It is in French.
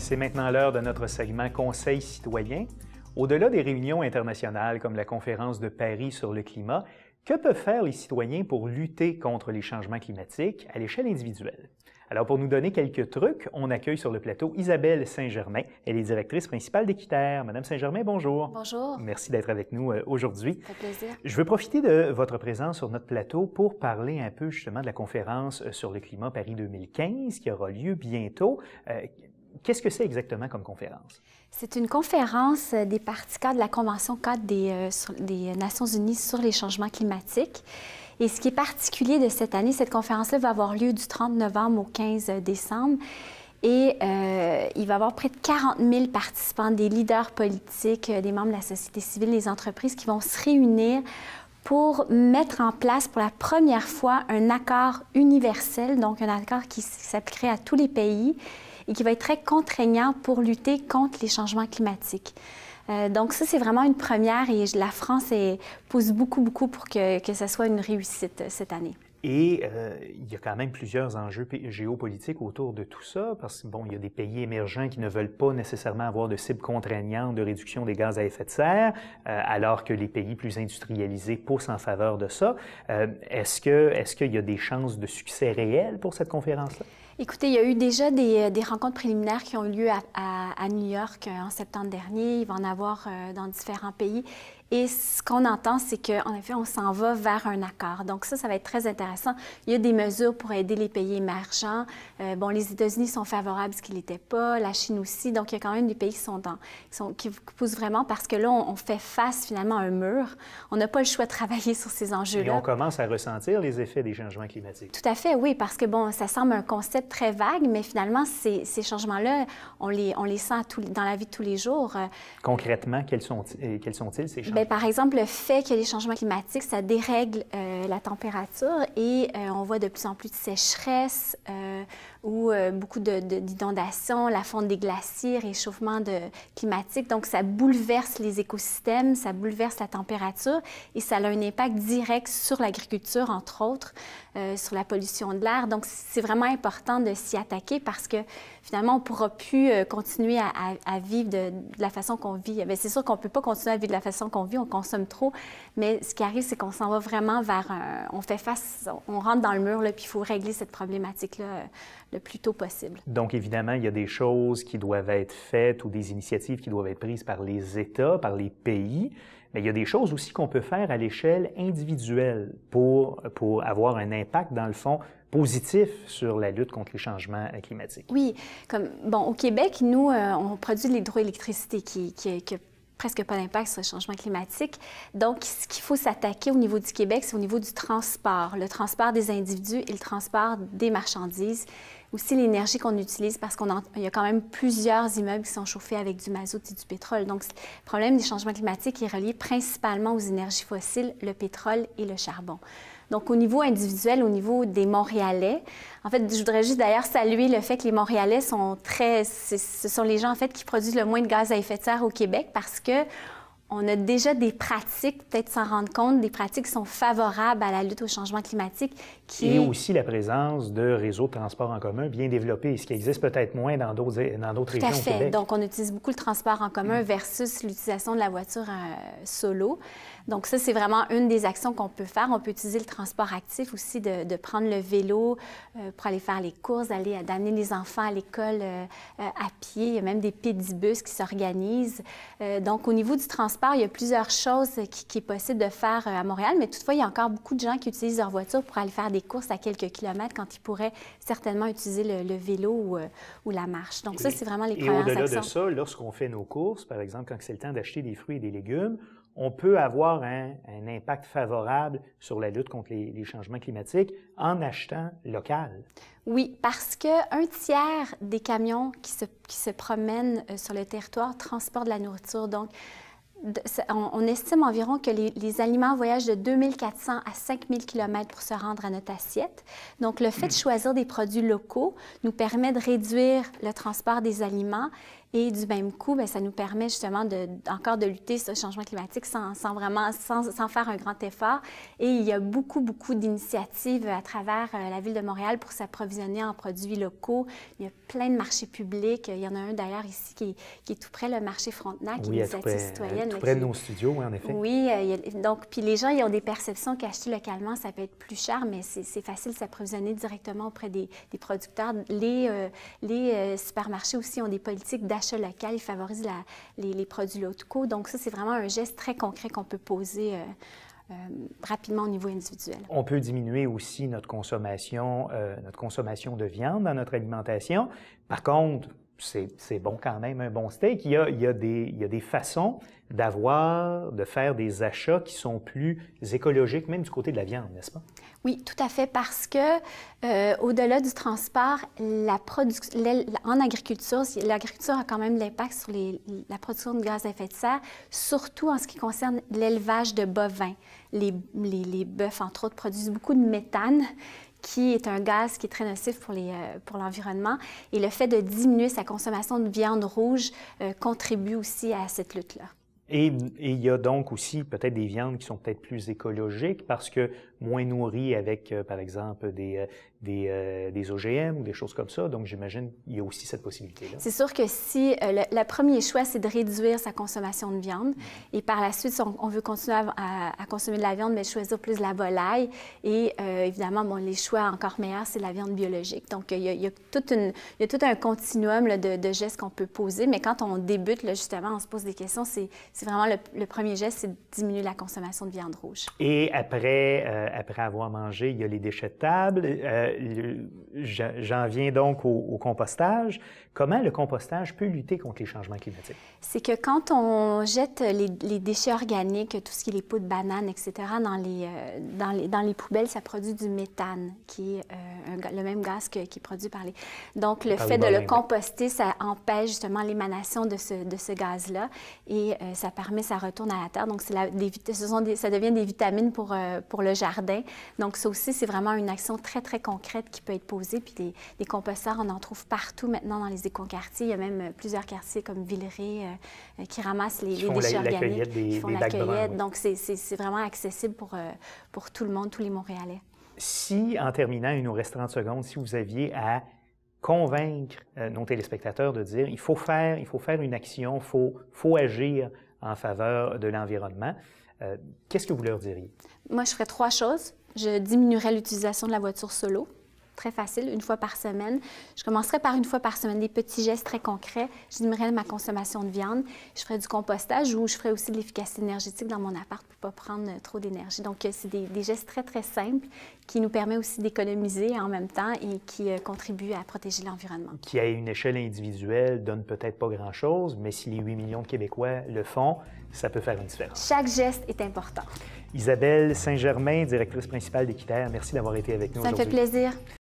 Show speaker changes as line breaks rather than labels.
C'est maintenant l'heure de notre segment Conseil citoyen. Au-delà des réunions internationales comme la conférence de Paris sur le climat, que peuvent faire les citoyens pour lutter contre les changements climatiques à l'échelle individuelle? Alors, pour nous donner quelques trucs, on accueille sur le plateau Isabelle Saint-Germain. Elle est directrice principale d'Équiterre. Madame Saint-Germain, bonjour.
Bonjour.
Merci d'être avec nous aujourd'hui.
Ça fait plaisir.
Je veux profiter de votre présence sur notre plateau pour parler un peu justement de la conférence sur le climat Paris 2015 qui aura lieu bientôt. Qu'est-ce que c'est exactement comme conférence?
C'est une conférence des parties cadres de la Convention cadre des Nations unies sur les changements climatiques. Et ce qui est particulier de cette année, cette conférence-là va avoir lieu du 30 novembre au 15 décembre. Et il va y avoir près de 40 000 participants, des leaders politiques, des membres de la société civile, des entreprises qui vont se réunir pour mettre en place pour la première fois un accord universel, donc un accord qui s'appliquerait à tous les pays et qui va être très contraignant pour lutter contre les changements climatiques. Donc ça, c'est vraiment une première et la France pousse beaucoup pour que ça soit une réussite cette année.
Et il y a quand même plusieurs enjeux géopolitiques autour de tout ça, parce que, bon, il y a des pays émergents qui ne veulent pas nécessairement avoir de cibles contraignantes de réduction des gaz à effet de serre, alors que les pays plus industrialisés poussent en faveur de ça. Est-ce qu'il y a des chances de succès réels pour cette conférence-là?
Écoutez, il y a eu déjà des rencontres préliminaires qui ont eu lieu à New York en septembre dernier. Il va en avoir dans différents pays. Et ce qu'on entend, c'est qu'en effet, on s'en va vers un accord. Donc ça va être très intéressant. Il y a des mesures pour aider les pays émergents. Bon, les États-Unis sont favorables, ce qu'ils n'étaient pas, la Chine aussi. Donc il y a quand même des pays qui poussent vraiment parce que là, on fait face finalement à un mur. On n'a pas le choix de travailler sur ces enjeux-là.
Et on commence à ressentir les effets des changements climatiques.
Tout à fait, oui, parce que bon, ça semble un concept très vague, mais finalement, ces changements-là, on les sent dans la vie de tous les jours.
Concrètement, quels sont-ils, ces changements?
Bien, par exemple, le fait que les changements climatiques, ça dérègle la température et on voit de plus en plus de sécheresse ou beaucoup d'inondations, la fonte des glaciers, réchauffement climatique. Donc, ça bouleverse les écosystèmes, ça bouleverse la température et ça a un impact direct sur l'agriculture, entre autres, sur la pollution de l'air. Donc, c'est vraiment important de s'y attaquer parce que finalement, on ne pourra plus continuer à vivre de la façon qu'on vit. Bien, c'est sûr qu'on ne peut pas continuer à vivre de la façon qu'on vit, on consomme trop, mais ce qui arrive, c'est qu'on s'en va vraiment vers on fait face, on rentre dans le mur, là, puis il faut régler cette problématique-là le plus tôt possible.
Donc, évidemment, il y a des choses qui doivent être faites ou des initiatives qui doivent être prises par les États, par les pays, mais il y a des choses aussi qu'on peut faire à l'échelle individuelle pour avoir un impact, dans le fond, positif sur la lutte contre les changements climatiques.
Oui, au Québec, nous, on produit de l'hydroélectricité qui a presque pas d'impact sur le changement climatique. Donc, ce qu'il faut s'attaquer au niveau du Québec, c'est au niveau du transport, le transport des individus et le transport des marchandises. Aussi l'énergie qu'on utilise parce qu'il y a quand même plusieurs immeubles qui sont chauffés avec du mazout et du pétrole. Donc, le problème des changements climatiques est relié principalement aux énergies fossiles, le pétrole et le charbon. Donc, au niveau individuel, au niveau des Montréalais, en fait, je voudrais juste d'ailleurs saluer le fait que les Montréalais ce sont les gens, en fait, qui produisent le moins de gaz à effet de serre au Québec parce que on a déjà des pratiques, peut-être sans rendre compte, des pratiques qui sont favorables à la lutte au changement climatique.
Et aussi la présence de réseaux de transport en commun bien développés, ce qui existe peut-être moins dans d'autres régions au Québec.
Donc, on utilise beaucoup le transport en commun versus l'utilisation de la voiture solo. Donc, ça, c'est vraiment une des actions qu'on peut faire. On peut utiliser le transport actif aussi, de prendre le vélo pour aller faire les courses, d'amener les enfants à l'école à pied. Il y a même des pédibus qui s'organisent. Donc, au niveau du transport, il y a plusieurs choses qui est possible de faire à Montréal, mais toutefois, il y a encore beaucoup de gens qui utilisent leur voiture pour aller faire des courses à quelques kilomètres quand ils pourraient certainement utiliser le vélo ou la marche. Donc, ça, c'est vraiment les premières actions.
Et au-delà de ça, lorsqu'on fait nos courses, par exemple, quand c'est le temps d'acheter des fruits et des légumes, on peut avoir un impact favorable sur la lutte contre les changements climatiques en achetant local.
Oui, parce qu'un tiers des camions qui se promènent sur le territoire transportent de la nourriture. Donc, on estime environ que les aliments voyagent de 2400 à 5000 km pour se rendre à notre assiette. Donc, le fait de choisir des produits locaux nous permet de réduire le transport des aliments et du même coup, bien, ça nous permet justement encore de lutter sur le changement climatique sans faire un grand effort. Et il y a beaucoup d'initiatives à travers la Ville de Montréal pour s'approvisionner en produits locaux. Il y a plein de marchés publics. Il y en a un d'ailleurs ici qui est tout près, le marché Frontenac, qui est une initiative citoyenne.
Tout près de nos studios, oui, en effet.
Oui, donc, puis les gens, ils ont des perceptions qu'acheter localement, ça peut être plus cher, mais c'est facile de s'approvisionner directement auprès des producteurs. Les supermarchés aussi ont des politiques d'achat local, ils favorisent les produits locaux. Donc ça, c'est vraiment un geste très concret qu'on peut poser rapidement au niveau individuel.
On peut diminuer aussi notre consommation de viande dans notre alimentation. Par contre, c'est bon quand même, un bon steak. Il y a des façons de faire des achats qui sont plus écologiques, même du côté de la viande, n'est-ce pas?
Oui, tout à fait, parce que au-delà du transport, en agriculture, l'agriculture a quand même de l'impact sur la production de gaz à effet de serre, surtout en ce qui concerne l'élevage de bovins. Les bœufs, entre autres, produisent beaucoup de méthane, qui est un gaz qui est très nocif pour l'environnement. Et le fait de diminuer sa consommation de viande rouge contribue aussi à cette lutte-là.
Et il y a donc aussi peut-être des viandes qui sont peut-être plus écologiques parce que moins nourries avec, par exemple, des OGM ou des choses comme ça. Donc, j'imagine qu'il y a aussi cette possibilité-là.
C'est sûr que si le premier choix, c'est de réduire sa consommation de viande et par la suite, si on veut continuer à consommer de la viande, bien, choisir plus de la volaille et évidemment, bon, les choix encore meilleurs, c'est la viande biologique. Donc, il y a tout un continuum là, de gestes qu'on peut poser, mais quand on débute, là, justement, on se pose des questions, c'est vraiment le premier geste, c'est de diminuer la consommation de viande rouge.
Et après avoir mangé, il y a les déchets de table. J'en viens donc au compostage. Comment le compostage peut lutter contre les changements climatiques?
C'est que quand on jette les déchets organiques, tout ce qui est les peaux de banane, etc., dans les poubelles, ça produit du méthane, qui est le même gaz qui est produit par les... Donc, le fait de le composter, ça empêche justement l'émanation de ce gaz-là et ça retourne à la terre. Donc, ça devient des vitamines pour le jardin. Donc, ça aussi, c'est vraiment une action très, très concrète qui peut être posée. Puis, des composteurs, on en trouve partout maintenant dans les écoquartiers. Il y a même plusieurs quartiers comme Villeray qui ramassent les déchets organiques, qui font la cueillette. Donc, c'est vraiment accessible pour tout le monde, tous les Montréalais.
Si, en terminant, il nous reste 30 secondes, si vous aviez à convaincre nos téléspectateurs de dire il faut faire une action, faut agir en faveur de l'environnement, qu'est-ce que vous leur diriez? Moi,
je ferais 3 choses. Je diminuerais l'utilisation de la voiture solo. Très facile, 1 fois par semaine. Je commencerai par 1 fois par semaine, des petits gestes très concrets. Je diminuerais ma consommation de viande. Je ferais du compostage ou je ferais aussi de l'efficacité énergétique dans mon appart pour ne pas prendre trop d'énergie. Donc, c'est des gestes très, très simples qui nous permettent aussi d'économiser en même temps et qui contribuent à protéger l'environnement.
Qui, à une échelle individuelle, donne peut-être pas grand-chose, mais si les 8 millions de Québécois le font, ça peut faire une différence.
Chaque geste est important.
Isabelle Saint-Germain, directrice principale d'Équiterre, merci d'avoir été avec nous aujourd'hui.
Ça me fait plaisir.